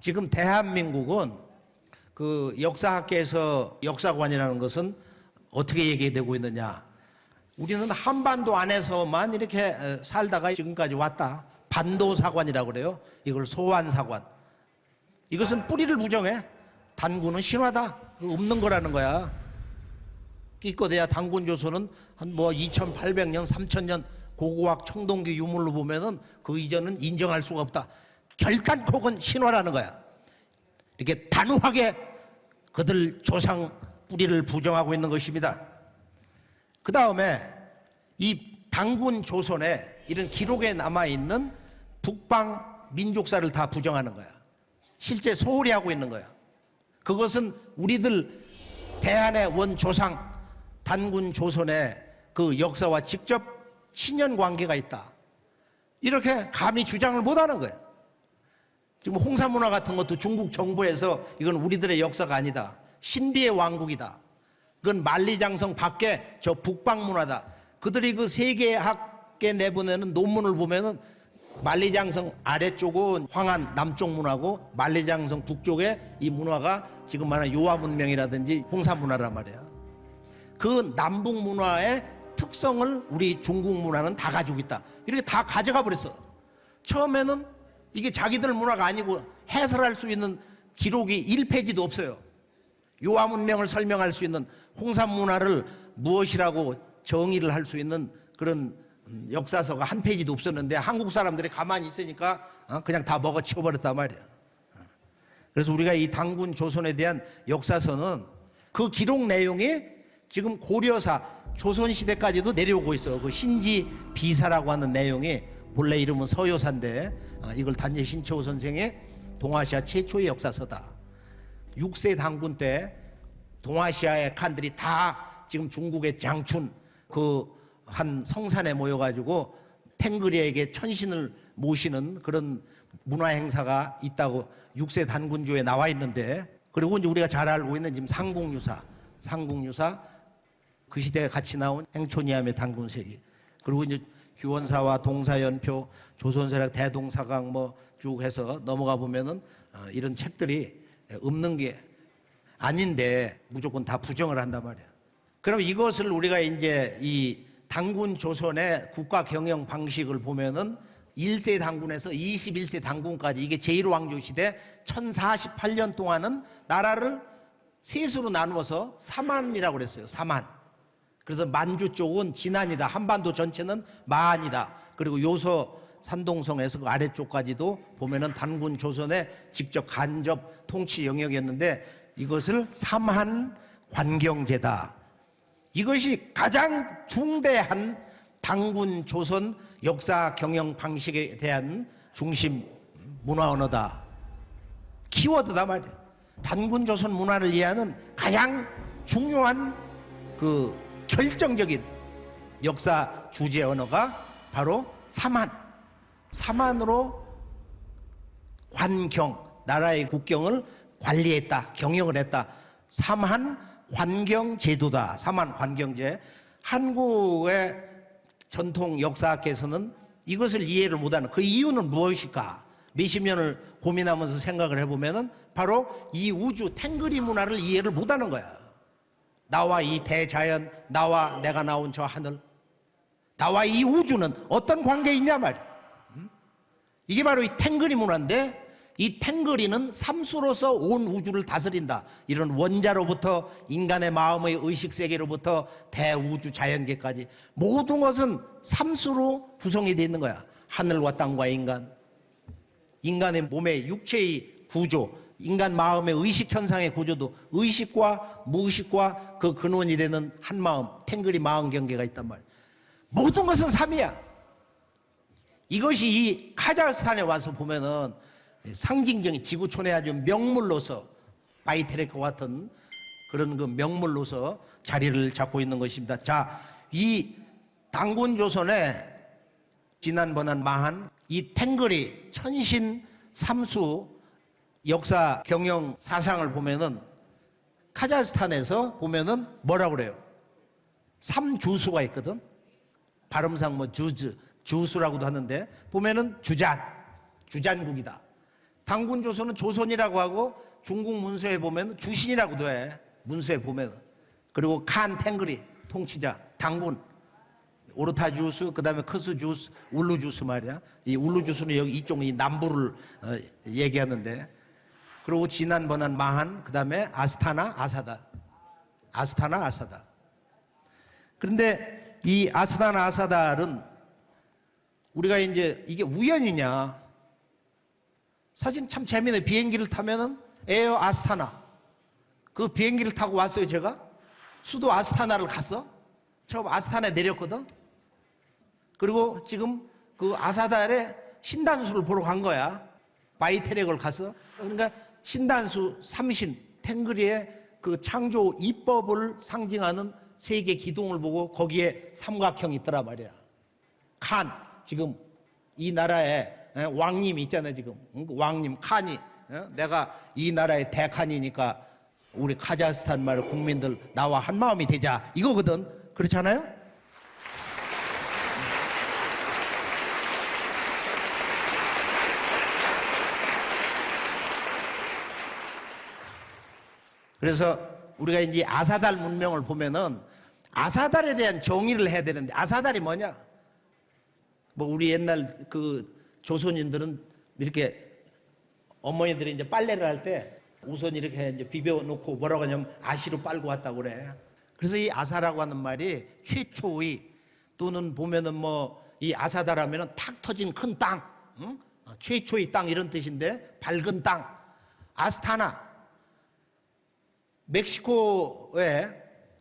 지금 대한민국은 그 역사학계에서 역사관이라는 것은 어떻게 얘기되고 있느냐. 우리는 한반도 안에서만 이렇게 살다가 지금까지 왔다. 반도사관이라고 그래요. 이걸 소환사관. 이것은 뿌리를 부정해. 단군은 신화다. 없는 거라는 거야. 끼꼬대야 단군조선은 한 뭐 2800년, 3000년 고고학 청동기 유물로 보면은 그 이전은 인정할 수가 없다. 결단코 그건 신화라는 거야. 이렇게 단호하게 그들 조상 뿌리를 부정하고 있는 것입니다. 그 다음에 이 단군 조선에 이런 기록에 남아있는 북방 민족사를 다 부정하는 거야. 실제 소홀히 하고 있는 거야. 그것은 우리들 대한의 원조상 단군 조선의 그 역사와 직접 친연 관계가 있다. 이렇게 감히 주장을 못하는 거야. 지금 홍사문화 같은 것도 중국 정부에서 이건 우리들의 역사가 아니다. 신비의 왕국이다. 그건 만리장성 밖에 저 북방 문화다. 그들이 그 세계학계 내보내는 논문을 보면은 만리장성 아래쪽은 황한 남쪽 문화고 만리장성 북쪽에 이 문화가 지금 말하는 요하 문명이라든지 홍사 문화란 말이야. 그 남북 문화의 특성을 우리 중국 문화는 다 가지고 있다. 이렇게 다 가져가 버렸어. 처음에는 이게 자기들 문화가 아니고 해설할 수 있는 기록이 1페이지도 없어요. 요하 문명을 설명할 수 있는 홍사 문화를 무엇이라고 정의를 할 수 있는 그런 역사서가 한 페이지도 없었는데 한국 사람들이 가만히 있으니까 그냥 다 먹어 치워버렸단 말이야. 그래서 우리가 이 단군 조선에 대한 역사서는 그 기록 내용이 지금 고려사 조선시대까지도 내려오고 있어. 그 신지 비사라고 하는 내용이 본래 이름은 서효사인데 이걸 단재 신채호 선생의 동아시아 최초의 역사서다. 6세 단군 때 동아시아의 칸들이 다 지금 중국의 장춘 그 한 성산에 모여가지고 탱그리에게 천신을 모시는 그런 문화 행사가 있다고 6세 단군조에 나와 있는데, 그리고 이제 우리가 잘 알고 있는 지금 상국유사 그 시대에 같이 나온 행촌이암의 단군세기, 그리고 이제 규원사와 동사연표, 조선세력 대동사강 뭐 쭉 해서 넘어가 보면은 이런 책들이 없는 게 아닌데 무조건 다 부정을 한단 말이야. 그럼 이것을 우리가 이제 이 단군 조선의 국가 경영 방식을 보면은 1세 단군에서 21세 단군까지 이게 제1왕조 시대 1048년 동안은 나라를 셋으로 나누어서 사만이라고 그랬어요. 사만. 그래서 만주 쪽은 진안이다. 한반도 전체는 마안이다. 그리고 요서 산동성에서 그 아래쪽까지도 보면은 단군 조선의 직접 간접 통치 영역이었는데 이것을 삼한 관경제다. 이것이 가장 중대한 단군 조선 역사 경영 방식에 대한 중심 문화 언어다. 키워드다 말이야. 단군 조선 문화를 이해하는 가장 중요한 그 결정적인 역사 주제 언어가 바로 삼한. 삼한으로 관경, 나라의 국경을 관리했다, 경영을 했다. 삼한 관경 제도다. 삼한 관경제. 한국의 전통 역사학에서는 이것을 이해를 못하는 그 이유는 무엇일까? 몇십 년을 고민하면서 생각을 해보면은 바로 이 우주 탱그리 문화를 이해를 못하는 거야. 나와 이 대자연, 나와 내가 나온 저 하늘, 나와 이 우주는 어떤 관계에 있냐 말이야. 이게 바로 이 탱그리 문화인데, 이 탱그리는 삼수로서 온 우주를 다스린다. 이런 원자로부터 인간의 마음의 의식세계로부터 대우주 자연계까지 모든 것은 삼수로 구성이 되어 있는 거야. 하늘과 땅과 인간, 인간의 몸의 육체의 구조, 인간 마음의 의식현상의 구조도 의식과 무의식과 그 근원이 되는 한 마음, 탱그리 마음 경계가 있단 말이야. 모든 것은 삼이야. 이것이 이 카자흐스탄에 와서 보면은 상징적인 지구촌의 아주 명물로서 바이테레크 같은 그런 그 명물로서 자리를 잡고 있는 것입니다. 자, 이 단군 조선의 지난번한 마한 이 탱그리 천신 삼수 역사 경영 사상을 보면은 카자흐스탄에서 보면은 뭐라고 그래요? 삼주수가 있거든. 발음상 뭐 주수라고도 하는데 보면은 주잔국이다. 당군조선은 조선이라고 하고 중국 문서에 보면 주신이라고도 해. 문서에 보면. 그리고 칸 탱그리 통치자 당군. 오르타주스, 그다음에 크스주스, 울루주스 말이야. 이 울루주스는 여기 이쪽 이 남부를 얘기하는데. 그리고 지난번은 마한, 그다음에 아스타나, 아사다. 아스타나, 아사다. 그런데 이 아스타나, 아사달은 우리가 이제 이게 우연이냐? 사실 참 재미있네. 비행기를 타면은 에어 아스타나. 그 비행기를 타고 왔어요, 제가. 수도 아스타나를 갔어. 처음 아스타나에 내렸거든. 그리고 지금 그 아사달에 신단수를 보러 간 거야. 바이테렉을 가서. 그러니까 신단수 삼신 탱그리의 그 창조 이법을 상징하는 세계 기둥을 보고 거기에 삼각형이 있더라 말이야. 칸, 지금 이 나라에 왕님이 있잖아요, 지금. 왕님 칸이. 내가 이 나라의 대칸이니까 우리 카자흐스탄 말 국민들 나와 한 마음이 되자 이거거든. 그렇잖아요? 그래서 우리가 이제 아사달 문명을 보면은 아사달에 대한 정의를 해야 되는데 아사달이 뭐냐? 뭐 우리 옛날 그 조선인들은 이렇게 어머니들이 이제 빨래를 할 때 우선 이렇게 이제 비벼놓고 뭐라고 하냐면 아시로 빨고 왔다고 그래. 그래서 이 아사라고 하는 말이 최초의 또는 보면은 뭐 이 아사달 하면은 탁 터진 큰 땅, 응? 최초의 땅 이런 뜻인데 밝은 땅. 아스타나. 멕시코에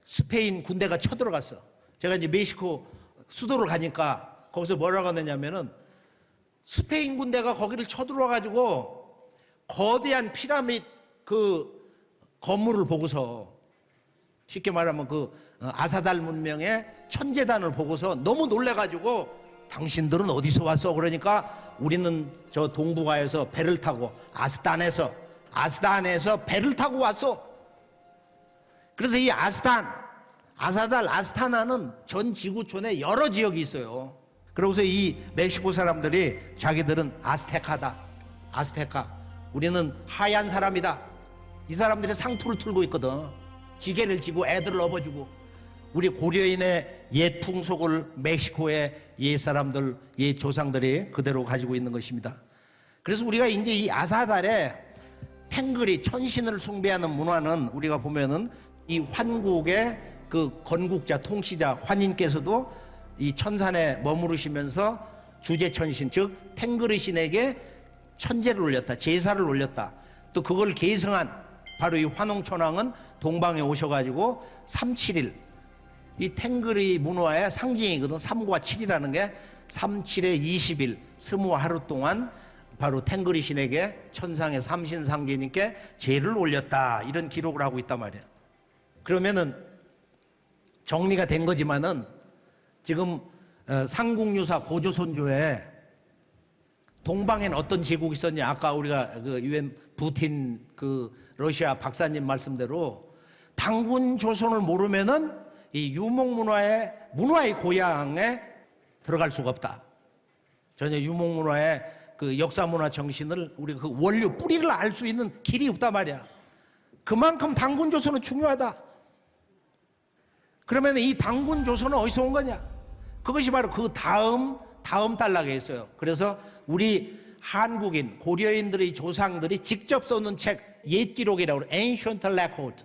스페인 군대가 쳐들어갔어. 제가 이제 멕시코 수도를 가니까 거기서 뭐라고 하느냐면은 스페인 군대가 거기를 쳐들어와가지고 거대한 피라미드 그 건물을 보고서 쉽게 말하면 그 아사달 문명의 천재단을 보고서 너무 놀래가지고 당신들은 어디서 왔어? 그러니까 우리는 저 동북아에서 배를 타고 아스단에서 배를 타고 왔어. 그래서 이 아사달, 아스타나는 전 지구촌에 여러 지역이 있어요. 그러고서 이 멕시코 사람들이 자기들은 아스테카다. 아스테카. 우리는 하얀 사람이다. 이 사람들이 상투를 틀고 있거든. 지게를 지고 애들을 업어주고. 우리 고려인의 옛 풍속을 멕시코의 옛 사람들, 옛 조상들이 그대로 가지고 있는 것입니다. 그래서 우리가 이제 이 아사달에 탱그리, 천신을 숭배하는 문화는 우리가 보면은 이 환국의 그 건국자, 통치자, 환인께서도 이 천산에 머무르시면서 주제천신, 즉 탱그리 신에게 천제를 올렸다, 제사를 올렸다. 또 그걸 계승한 바로 이 환웅천왕은 동방에 오셔가지고 3-7일, 이 탱그리 문화의 상징이거든. 3과 7이라는 게 3-7에 20일, 20하루 동안 바로 탱그리 신에게 천상의 삼신상제님께 제를 올렸다, 이런 기록을 하고 있단 말이야. 그러면은 정리가 된 거지만은 지금 삼국유사 고조선조에 동방엔 어떤 제국이 있었냐? 아까 우리가 그 유엔 부틴 그 러시아 박사님 말씀대로 당군 조선을 모르면은 이 유목문화의 고향에 들어갈 수가 없다. 전혀 유목문화의 그 역사문화 정신을 우리가 그 원료 뿌리를 알 수 있는 길이 없단 말이야. 그만큼 당군 조선은 중요하다. 그러면 이 당군 조선은 어디서 온 거냐? 그것이 바로 그 다음 단락에 있어요. 그래서 우리 한국인, 고려인들의 조상들이 직접 써놓은 책, 옛 기록이라고 그래요. Ancient Record.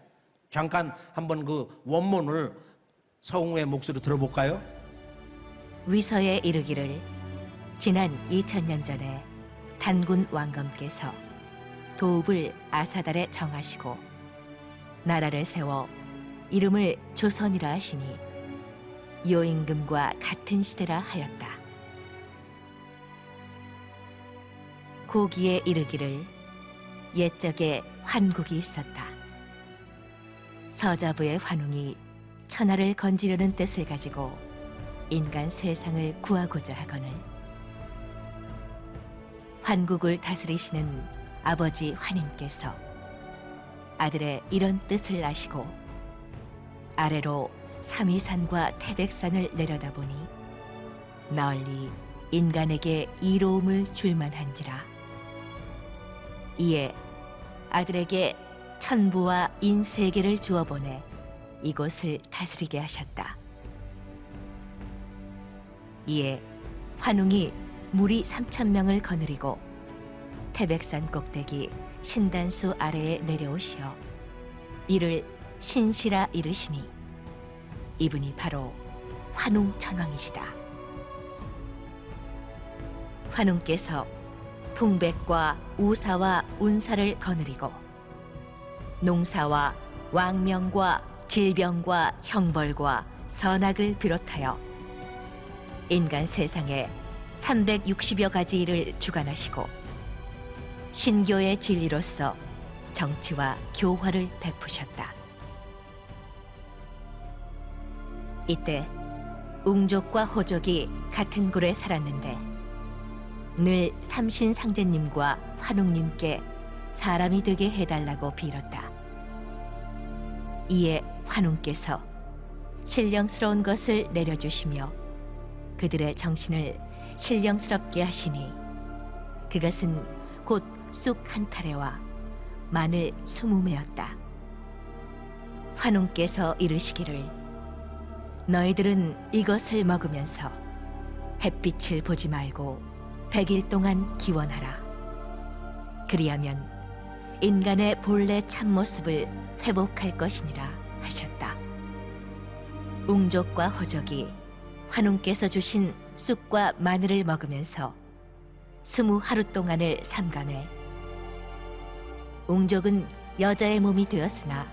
잠깐 한번 그 원문을 서웅의 목소리로 들어볼까요? 위서에 이르기를 지난 2000년 전에 단군 왕검께서 도읍을 아사달에 정하시고 나라를 세워 이름을 조선이라 하시니 요임금과 같은 시대라 하였다. 고기에 이르기를 옛적에 환국이 있었다. 서자부의 환웅이 천하를 건지려는 뜻을 가지고 인간 세상을 구하고자 하거늘 환국을 다스리시는 아버지 환인께서 아들의 이런 뜻을 아시고 아래로 삼위산과 태백산을 내려다보니 널리 인간에게 이로움을 줄만한지라. 이에 아들에게 천부와 인 3개를 주어 보내 이곳을 다스리게 하셨다. 이에 환웅이 무리 3,000명을 거느리고 태백산 꼭대기 신단수 아래에 내려오시어 이를 신시라 이르시니 이분이 바로 환웅 천왕이시다. 환웅께서 풍백과 우사와 운사를 거느리고 농사와 왕명과 질병과 형벌과 선악을 비롯하여 인간 세상에 360여 가지 일을 주관하시고 신교의 진리로서 정치와 교화를 베푸셨다. 이때 웅족과 호족이 같은 굴에 살았는데 늘 삼신상제님과 환웅님께 사람이 되게 해달라고 빌었다. 이에 환웅께서 신령스러운 것을 내려주시며 그들의 정신을 신령스럽게 하시니 그것은 곧 쑥 한 타래와 마늘 20매였다. 환웅께서 이르시기를 너희들은 이것을 먹으면서 햇빛을 보지 말고 100일 동안 기원하라. 그리하면 인간의 본래 참모습을 회복할 것이니라 하셨다. 웅족과 호족이 환웅께서 주신 쑥과 마늘을 먹으면서 20하루 동안을 삼가매 웅족은 여자의 몸이 되었으나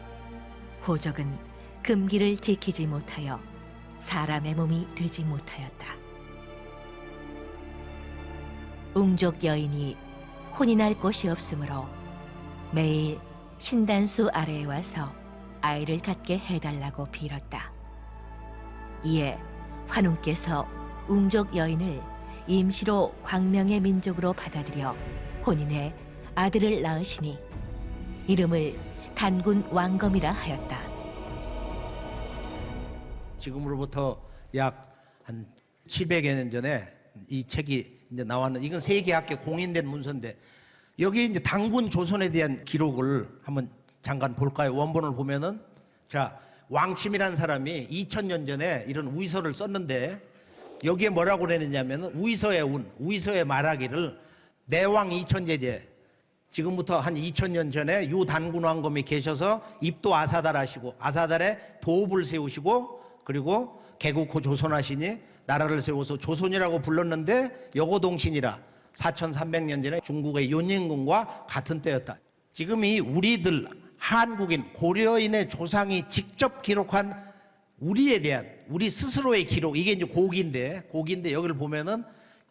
호족은 금기를 지키지 못하여 사람의 몸이 되지 못하였다. 웅족 여인이 혼이 날 곳이 없으므로 매일 신단수 아래에 와서 아이를 갖게 해달라고 빌었다. 이에 환웅께서 웅족 여인을 임시로 광명의 민족으로 받아들여 혼인해 아들을 낳으시니 이름을 단군 왕검이라 하였다. 지금으로부터 약 한 700여 년 전에 이 책이 이제 나왔는 이건 세계학계 공인된 문서인데 여기 이제 단군 조선에 대한 기록을 한번 잠깐 볼까요? 원본을 보면은 자 왕침이라는 사람이 2000년 전에 이런 우의서를 썼는데 여기에 뭐라고 그랬느냐면은 우의서에 말하기를 내왕 이천제제 지금부터 한 2000년 전에 유 단군 왕검이 계셔서 입도 아사달하시고 아사달에 도읍을 세우시고 그리고 개국호 조선하시니 나라를 세워서 조선이라고 불렀는데 여고동신이라 4300년 전에 중국의 윤인군과 같은 때였다. 지금 이 우리들 한국인 고려인의 조상이 직접 기록한 우리에 대한 우리 스스로의 기록 이게 이제 고기인데 여기를 보면은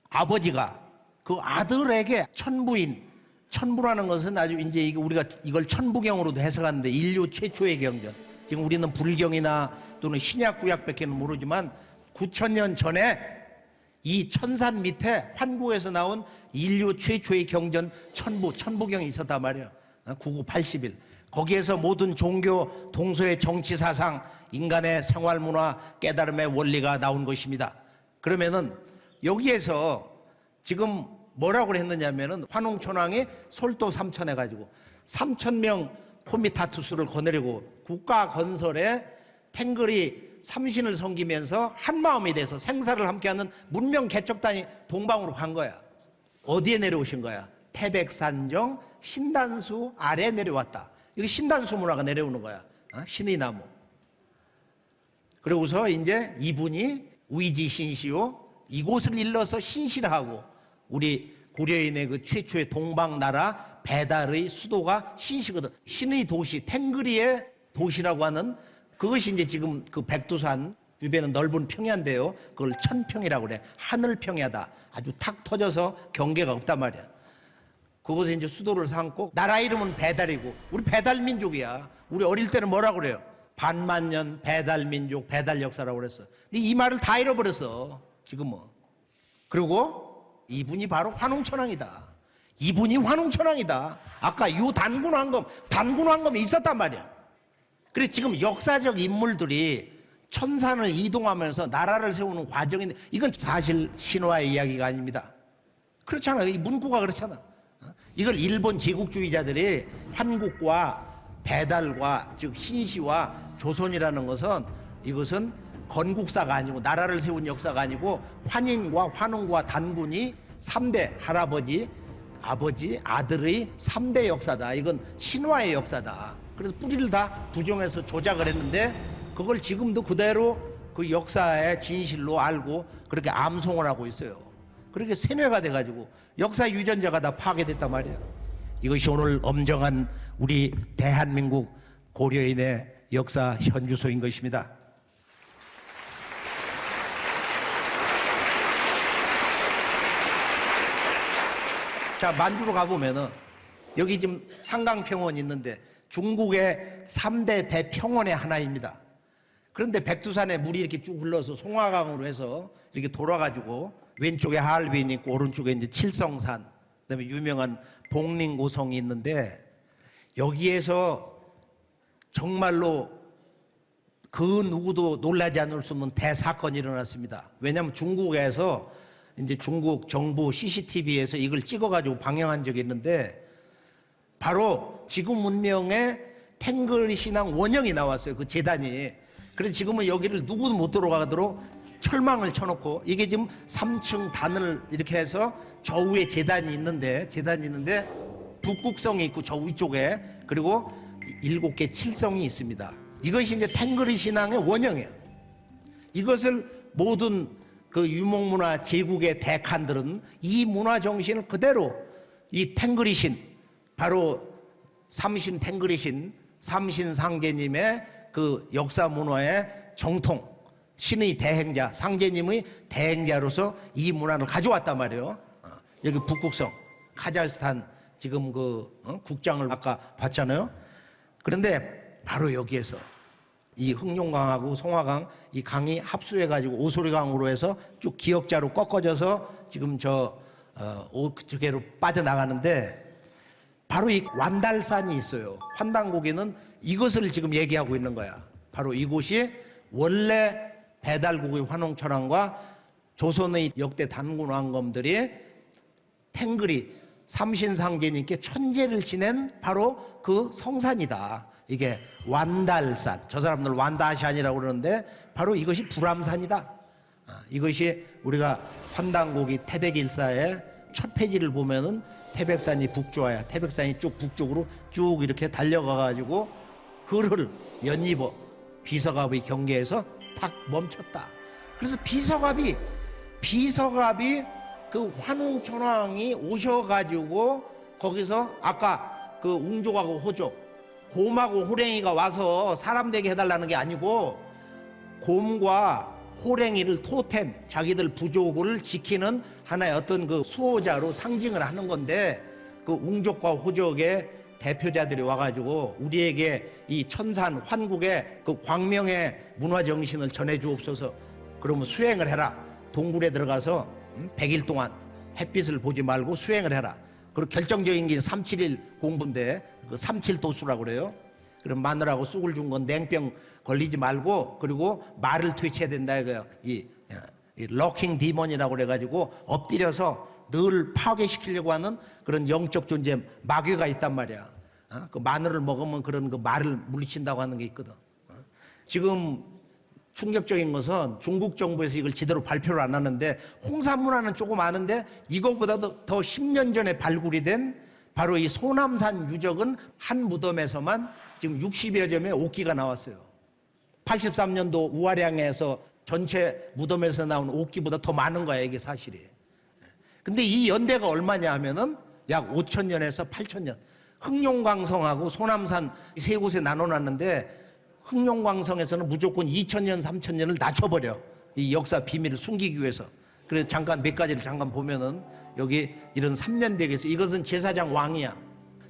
아버지가 그 아들에게 천부라는 것은 아주 이제 우리가 이걸 천부경으로도 해석하는데 인류 최초의 경전. 지금 우리는 불경이나 또는 신약 구약밖에는 모르지만 9000년 전에 이 천산 밑에 환구에서 나온 인류 최초의 경전 천부경이 있었단 말이에요. 9981. 거기에서 모든 종교, 동서의 정치 사상, 인간의 생활 문화, 깨달음의 원리가 나온 것입니다. 그러면은 여기에서 지금 뭐라고 했느냐면은 환웅천왕이 솔도 3천 해가지고 3,000명 코미타투스를 거느리고 국가 건설에 탱글이 삼신을 섬기면서 한마음이 돼서 생사를 함께하는 문명 개척단이 동방으로 간 거야. 어디에 내려오신 거야? 태백산정 신단수 아래 내려왔다. 이게 신단수 문화가 내려오는 거야. 신의 나무. 그러고서 이제 이분이 위지신시요 이곳을 일러서 신시라 하고 우리 고려인의 그 최초의 동방나라 배달의 수도가 신시거든. 신의 도시 탱그리의 도시라고 하는 그것이 이제 지금 그 백두산 주변은 넓은 평야인데요. 그걸 천평이라고 그래. 하늘평야다. 아주 탁 터져서 경계가 없단 말이야. 그곳에 이제 수도를 삼고 나라 이름은 배달이고 우리 배달민족이야. 우리 어릴 때는 뭐라고 그래요? 반만년 배달민족 배달 역사라고 그랬어. 근데 이 말을 다 잃어버렸어. 지금 뭐. 그리고 이분이 바로 환웅천왕이다. 이분이 환웅천왕이다. 아까 유 단군 왕검이 있었단 말이야. 그래 지금 역사적 인물들이 천산을 이동하면서 나라를 세우는 과정인데 이건 사실 신화의 이야기가 아닙니다. 그렇잖아. 이 문구가 그렇잖아. 이걸 일본 제국주의자들이 환국과 배달과 즉 신시와 조선이라는 것은 이것은 건국사가 아니고 나라를 세운 역사가 아니고 환인과 환웅과 단군이 3대 할아버지, 아버지, 아들의 3대 역사다. 이건 신화의 역사다. 그래서 뿌리를 다 부정해서 조작을 했는데 그걸 지금도 그대로 그 역사의 진실로 알고 그렇게 암송을 하고 있어요. 그렇게 세뇌가 돼가지고 역사 유전자가 다 파괴됐단 말이에요. 이것이 오늘 엄정한 우리 대한민국 고려인의 역사 현주소인 것입니다. 자, 만주로 가보면은 여기 지금 상강평원이 있는데 중국의 3대 대평원의 하나입니다. 그런데 백두산에 물이 이렇게 쭉 흘러서 송화강으로 해서 이렇게 돌아가지고 왼쪽에 하얼빈이 있고 오른쪽에 이제 칠성산, 그다음에 유명한 복링고성이 있는데 여기에서 정말로 그 누구도 놀라지 않을 수 없는 대사건이 일어났습니다. 왜냐하면 중국에서 이제 중국 정부 CCTV에서 이걸 찍어가지고 방영한 적이 있는데 바로 지금 문명의 탱글 신앙 원형이 나왔어요. 그 재단이. 그래서 지금은 여기를 누구도 못 들어가도록 철망을 쳐놓고 이게 지금 3층 단을 이렇게 해서 저 위에 재단이 있는데 북극성이 있고 저 위쪽에 그리고 7개 칠성이 있습니다. 이것이 이제 탱글 신앙의 원형이에요. 이것을 모든 그 유목문화 제국의 대칸들은 이 문화 정신을 그대로 이 탱글이신 바로 삼신 탱글이신 삼신상제님의 그 역사 문화의 정통 신의 대행자 상제님의 대행자로서 이 문화를 가져왔단 말이에요. 여기 북극성 카자흐스탄 지금 국장을 아까 봤잖아요. 그런데 바로 여기에서 이 흑룡강하고 송화강 이 강이 합수해가지고 오소리강으로 해서 쭉 기역자로 꺾어져서 지금 저쪽으로 빠져나가는데 바로 이 완달산이 있어요. 환단고개는 이것을 지금 얘기하고 있는 거야. 바로 이곳이 원래 배달국의 환웅천왕과 조선의 역대 단군 왕검들이 탱글이 삼신상제님께 천재를 지낸 바로 그 성산이다. 이게 완달산, 저 사람들 완다산이라고 그러는데 바로 이것이 불암산이다. 이것이 우리가 환단고기 태백일사의 첫 페이지를 보면은 태백산이 북조하야 태백산이 쭉 북쪽으로 쭉 이렇게 달려가가지고 그를 연입어 비서갑의 경계에서 탁 멈췄다. 그래서 비서갑이 그 환웅천왕이 오셔가지고 거기서 아까 그 웅족하고 호족 곰하고 호랭이가 와서 사람 되게 해달라는 게 아니고 곰과 호랭이를 토템 자기들 부족을 지키는 하나의 어떤 그 수호자로 상징을 하는 건데 그 웅족과 호족의 대표자들이 와가지고 우리에게 이 천산 환국의 그 광명의 문화 정신을 전해주옵소서. 그러면 수행을 해라. 동굴에 들어가서 100일 동안 햇빛을 보지 말고 수행을 해라. 그리고 결정적인 게 371 공부인데 그 37도수라고 그래요. 그럼 마늘하고 쑥을 준 건 냉병 걸리지 말고 그리고 말을 퇴치해야 된다 이거예요. 이 럭킹 디몬이라고 그래가지고 엎드려서 늘 파괴시키려고 하는 그런 영적 존재 마귀가 있단 말이야. 그 마늘을 먹으면 그런 그 말을 물리친다고 하는 게 있거든. 지금 충격적인 것은 중국 정부에서 이걸 제대로 발표를 안 하는데 홍산 문화는 조금 아는데 이거보다도 더 10년 전에 발굴이 된 바로 이 소남산 유적은 한 무덤에서만 지금 60여 점의 옥기가 나왔어요. 83년도 우아량에서 전체 무덤에서 나온 옥기보다 더 많은 거야 이게 사실이. 근데 이 연대가 얼마냐 하면은 약 5,000년에서 8,000년. 흑룡광성하고 소남산 세 곳에 나눠놨는데 흑룡광성에서는 무조건 2,000년, 3,000년을 낮춰버려. 이 역사 비밀을 숨기기 위해서. 그래서 잠깐 몇 가지를 잠깐 보면은 여기 이런 3년벽에서 이것은 제사장 왕이야.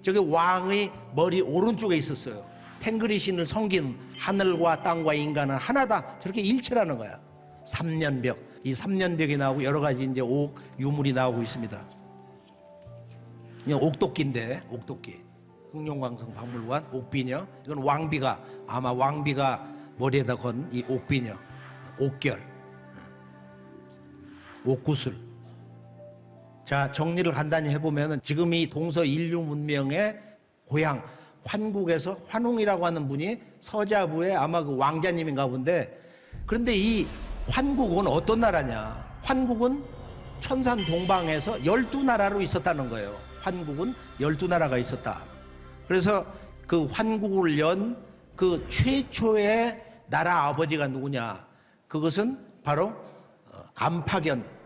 저게 왕의 머리 오른쪽에 있었어요. 탱글이 신을 섬기는 하늘과 땅과 인간은 하나다. 저렇게 일체라는 거야. 3년벽. 이 3년벽이 나오고 여러 가지 이제 옥, 유물이 나오고 있습니다. 이건 옥도끼인데, 옥도끼. 흑룡광성 박물관 옥비녀. 이건 왕비가 아마 왕비가 머리에다 건 이 옥비녀. 옥결. 옥구슬. 자, 정리를 간단히 해보면은 지금 이 동서 인류 문명의 고향 환국에서 환웅이라고 하는 분이 서자부의 아마 그 왕자님인가 본데, 그런데 이 환국은 어떤 나라냐? 환국은 천산 동방에서 12나라로 있었다는 거예요. 환국은 12나라가 있었다. 그래서 그 환국을 연 그 최초의 나라 아버지가 누구냐? 그것은 바로 암파견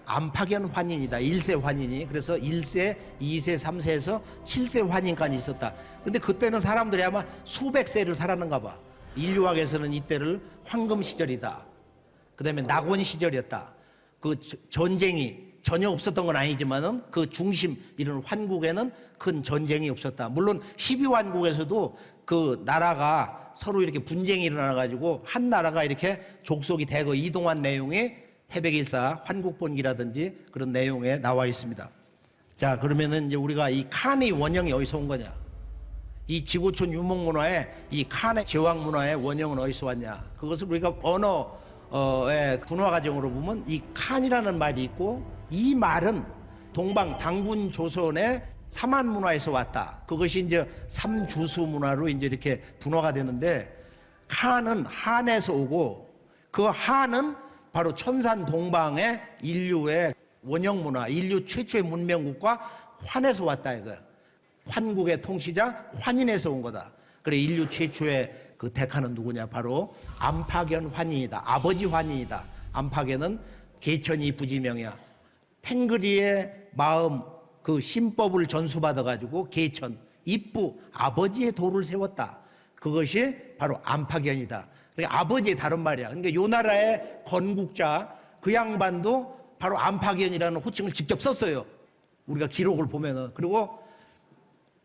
환인이다. 1세 환인이. 그래서 1세, 2세, 3세에서 7세 환인까지 있었다. 근데 그때는 사람들이 아마 수백 세를 살았는가 봐. 인류학에서는 이때를 황금 시절이다. 그 다음에 낙원 시절이었다. 그 전쟁이 전혀 없었던 건 아니지만은 그 중심, 이런 환국에는 큰 전쟁이 없었다. 물론 12환국에서도 그 나라가 서로 이렇게 분쟁이 일어나가지고 한 나라가 이렇게 족속이 되고 이동한 내용이 태백일사 환국본기라든지 그런 내용에 나와 있습니다. 자, 그러면은 이제 우리가 이 칸의 원형이 어디서 온 거냐? 이 지구촌 유목문화에 이 칸의 제왕문화의 원형은 어디서 왔냐? 그것을 우리가 언어의 분화 과정으로 보면 이 칸이라는 말이 있고, 이 말은 동방 당군 조선의 삼한 문화에서 왔다. 그것이 이제 삼주수 문화로 이제 이렇게 분화가 되는데, 칸은 한에서 오고, 그 한은 바로 천산 동방의 인류의 원형 문화, 인류 최초의 문명국과 환에서 왔다 이거야. 환국의 통치자 환인에서 온 거다. 그래 인류 최초의 그 대가는 누구냐? 바로 암파견 환인이다. 아버지 환인이다. 암파견은 계천이 부지명이야. 탱그리의 마음, 그 신법을 전수받아가지고 계천, 입부, 아버지의 도를 세웠다. 그것이 바로 암파견이다. 그러니까 아버지의 다른 말이야. 그러니까 요 나라의 건국자, 그 양반도 바로 암파견이라는 호칭을 직접 썼어요. 우리가 기록을 보면은. 그리고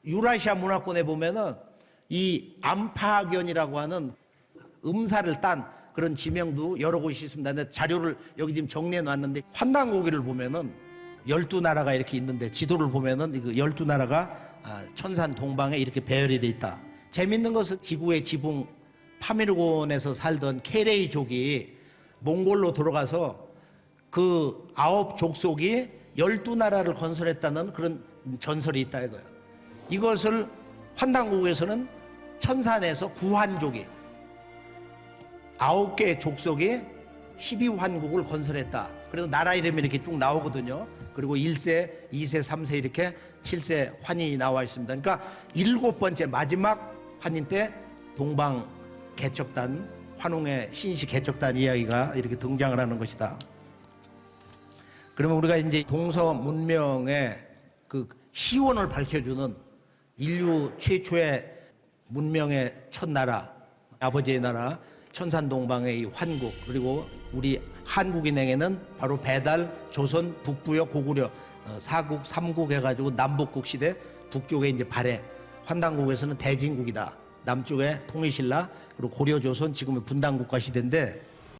유라시아 문화권에 보면은 이 암파견이라고 하는 음사를 딴 그런 지명도 여러 곳이 있습니다. 근데 자료를 여기 지금 정리해 놨는데, 환단고기를 보면은 12나라가 이렇게 있는데, 지도를 보면은 그 12나라가 천산 동방에 이렇게 배열이 돼 있다. 재밌는 것은 지구의 지붕 파미르곤에서 살던 케레이족이 몽골로 돌아가서 그 9족속이 12나라를 건설했다는 그런 전설이 있다 이거예요. 이것을 환단국에서는 천산에서 9환족이 9개의 족속이 12환국을 건설했다. 그래서 나라 이름이 이렇게 쭉 나오거든요. 그리고 1세, 2세, 3세 이렇게 7세 환인이 나와 있습니다. 그러니까 7번째 마지막 환인 때 동방 개척단, 환웅의 신시 개척단 이야기가 이렇게 등장을 하는 것이다. 그러면 우리가 이제 동서 문명의 그 시원을 밝혀주는 인류 최초의 문명의 첫 나라, 아버지의 나라, 천산 동방의 이 환국, 그리고 우리 한국인에게는 바로 배달, 조선, 북부여, 고구려, 사국, 삼국 해가지고 남북국 시대, 북쪽에 이제 발해, 환단국에서는 대진국이다. 남쪽에 통일신라, 그리고 고려조선, 지금의 분단국가 시대인데,